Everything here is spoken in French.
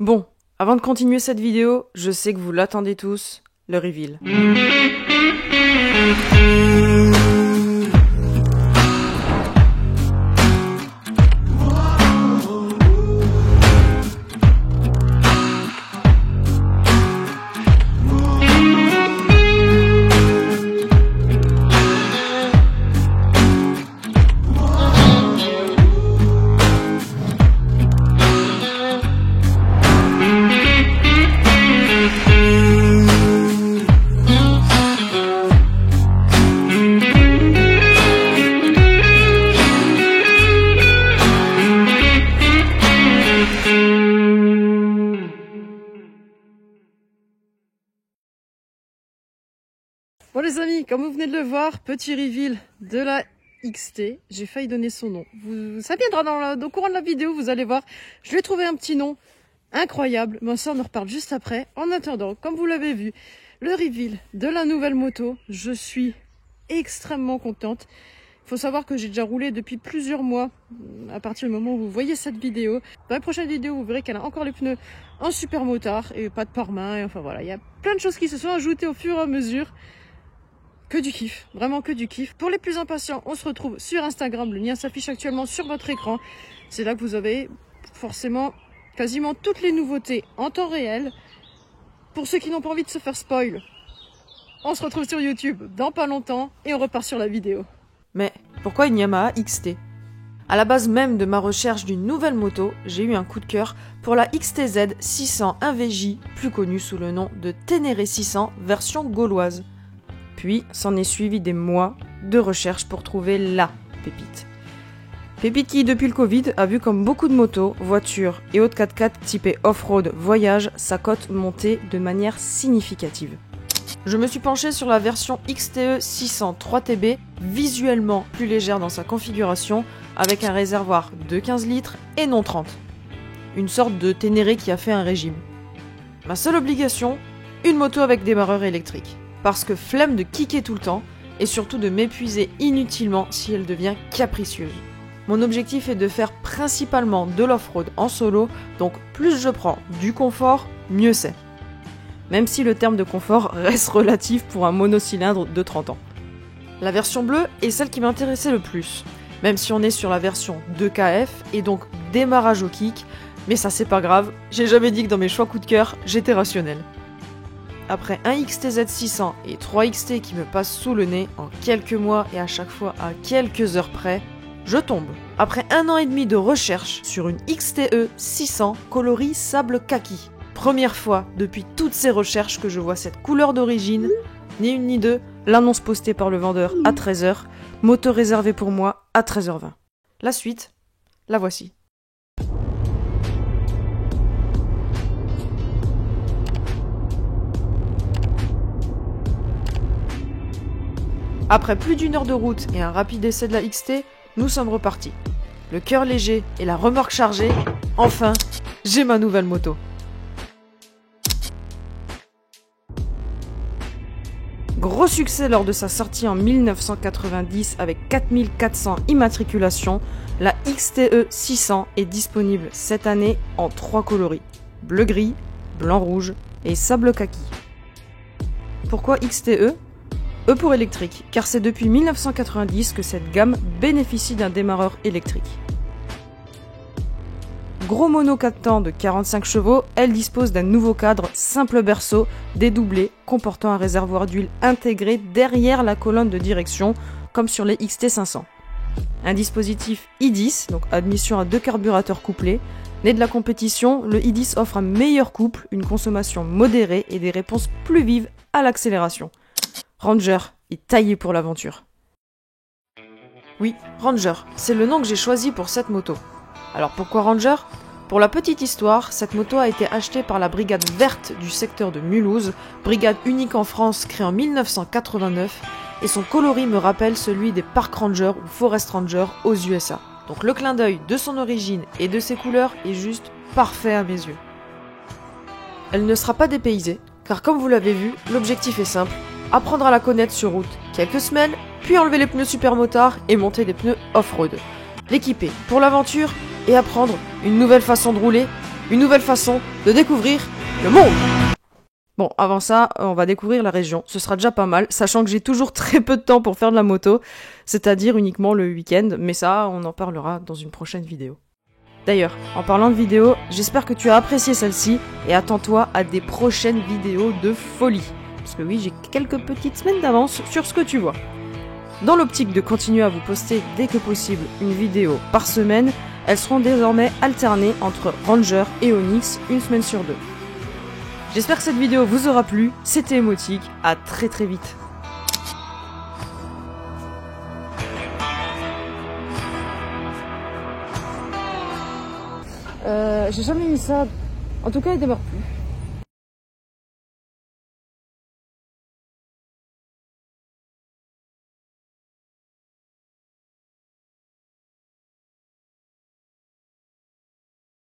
Bon, avant de continuer cette vidéo, je sais que vous l'attendez tous, le reveal. Bon les amis, comme vous venez de le voir, petit reveal de la XT, j'ai failli donner son nom. Ça viendra au courant de la vidéo, vous allez voir. Je lui ai trouvé un petit nom incroyable, mais ça on en reparle juste après. En attendant, comme vous l'avez vu, le reveal de la nouvelle moto, je suis extrêmement contente. Il faut savoir que j'ai déjà roulé depuis plusieurs mois, à partir du moment où vous voyez cette vidéo. Dans la prochaine vidéo, vous verrez qu'elle a encore les pneus en super motard et pas de pare-main. Enfin voilà, il y a plein de choses qui se sont ajoutées au fur et à mesure. Que du kiff, vraiment que du kiff. Pour les plus impatients, on se retrouve sur Instagram. Le lien s'affiche actuellement sur votre écran. C'est là que vous avez forcément quasiment toutes les nouveautés en temps réel. Pour ceux qui n'ont pas envie de se faire spoil, on se retrouve sur YouTube dans pas longtemps et on repart sur la vidéo. Mais pourquoi une Yamaha XT? À la base même de ma recherche d'une nouvelle moto, j'ai eu un coup de cœur pour la XTZ 600 1VJ, plus connue sous le nom de Ténéré 600 version gauloise. Puis, s'en est suivi des mois de recherche pour trouver la pépite. Pépite qui, depuis le Covid, a vu comme beaucoup de motos, voitures et autres 4x4 typés off-road voyage, sa cote monter de manière significative. Je me suis penché sur la version XTE 600 3TB, visuellement plus légère dans sa configuration, avec un réservoir de 15 litres et non 30. Une sorte de Ténéré qui a fait un régime. Ma seule obligation, une moto avec démarreur électrique. Parce que flemme de kicker tout le temps, et surtout de m'épuiser inutilement si elle devient capricieuse. Mon objectif est de faire principalement de l'off-road en solo, donc plus je prends du confort, mieux c'est. Même si le terme de confort reste relatif pour un monocylindre de 30 ans. La version bleue est celle qui m'intéressait le plus, même si on est sur la version 2KF et donc démarrage au kick, mais ça c'est pas grave, j'ai jamais dit que dans mes choix coup de cœur, j'étais rationnel. Après un XTZ 600 et 3 XT qui me passent sous le nez en quelques mois et à chaque fois à quelques heures près, je tombe. Après 1 an et demi de recherche sur une XTE 600 coloris sable kaki. Première fois depuis toutes ces recherches que je vois cette couleur d'origine, ni une ni deux, l'annonce postée par le vendeur à 13h, moto réservée pour moi à 13h20. La suite, la voici. Après plus d'1 heure de route et un rapide essai de la XT, nous sommes repartis. Le cœur léger et la remorque chargée, enfin, j'ai ma nouvelle moto. Gros succès lors de sa sortie en 1990 avec 4400 immatriculations, la XTE 600 est disponible cette année en 3 coloris, bleu-gris, blanc-rouge et sable kaki. Pourquoi XTE ? E pour électrique, car c'est depuis 1990 que cette gamme bénéficie d'un démarreur électrique. Gros mono 4 temps de 45 chevaux, elle dispose d'un nouveau cadre simple berceau dédoublé comportant un réservoir d'huile intégré derrière la colonne de direction comme sur les XT500. Un dispositif i10, donc admission à 2 carburateurs couplés. Né de la compétition, le i10 offre un meilleur couple, une consommation modérée et des réponses plus vives à l'accélération. Ranger est taillé pour l'aventure. Oui, Ranger, c'est le nom que j'ai choisi pour cette moto. Alors pourquoi Ranger ? Pour la petite histoire, cette moto a été achetée par la brigade verte du secteur de Mulhouse, brigade unique en France créée en 1989, et son coloris me rappelle celui des Park Rangers ou Forest Rangers aux USA. Donc le clin d'œil de son origine et de ses couleurs est juste parfait à mes yeux. Elle ne sera pas dépaysée, car comme vous l'avez vu, l'objectif est simple, apprendre à la connaître sur route quelques semaines, puis enlever les pneus super motards et monter des pneus off-road. L'équiper pour l'aventure et apprendre une nouvelle façon de rouler une nouvelle façon de découvrir le monde. Bon, avant ça, on va découvrir la région. Ce sera déjà pas mal, sachant que j'ai toujours très peu de temps pour faire de la moto, c'est-à-dire uniquement le week-end, mais ça, on en parlera dans une prochaine vidéo. D'ailleurs, en parlant de vidéos, j'espère que tu as apprécié celle-ci, et attends-toi à des prochaines vidéos de folie. Parce que oui, j'ai quelques petites semaines d'avance sur ce que tu vois. Dans l'optique de continuer à vous poster dès que possible une vidéo par semaine, elles seront désormais alternées entre Ranger et Onyx une semaine sur deux. J'espère que cette vidéo vous aura plu, c'était Emotique, à très très vite. J'ai jamais mis ça, en tout cas il démarre plus.